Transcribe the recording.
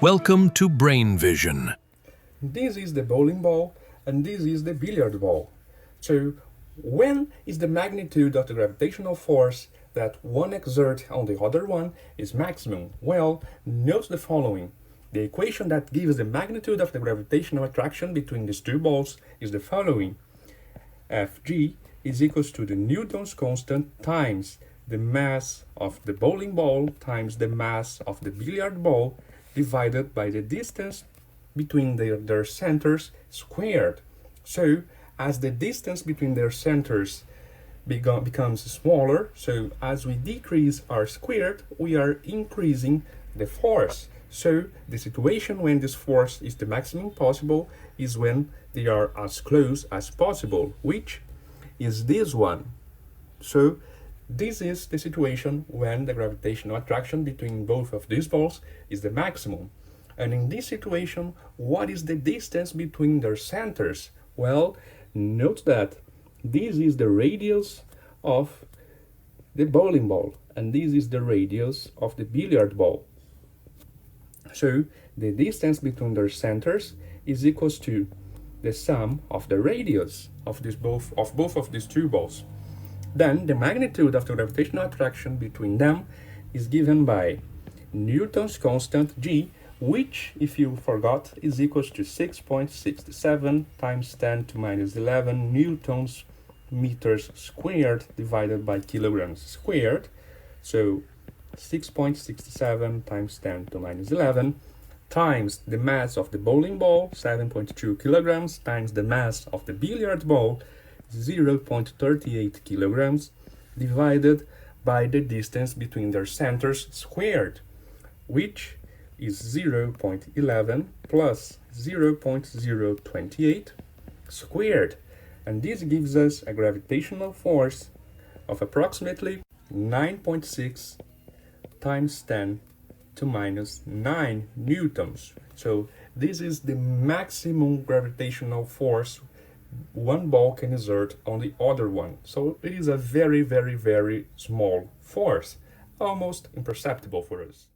Welcome to Brain Vision. This is the bowling ball and this is the billiard ball. So when is the magnitude of the gravitational force that one exerts on the other one is maximum? Well, note the following. The equation that gives the magnitude of the gravitational attraction between these two balls is the following. Fg is equals to the Newton's constant times the mass of the bowling ball times the mass of the billiard ball divided by the distance between their centers squared. So as the distance between their centers becomes smaller, so as we decrease our squared, we are increasing the force. So the situation when this force is the maximum possible is when they are as close as possible, which is this one. So this is the situation when the gravitational attraction between both of these balls is the maximum. And in this situation, what is the distance between their centers? Well, note that this is the radius of the bowling ball and this is the radius of the billiard ball. So the distance between their centers is equals to the sum of the radius of both of these two balls. Then the magnitude of the gravitational attraction between them is given by Newton's constant G, which, if you forgot, is equals to 6.67 times 10 to minus 11 newtons meters squared divided by kilograms squared. So 6.67 times 10 to minus 11 times the mass of the bowling ball, 7.2 kilograms, times the mass of the billiard ball, 0.38 kilograms, divided by the distance between their centers squared, which is 0.11 plus 0.028 squared. And this gives us a gravitational force of approximately 9.6 times 10 to minus 9 newtons. So this is the maximum gravitational force one ball can exert on the other one. So it is a very, very, very small force, almost imperceptible for us.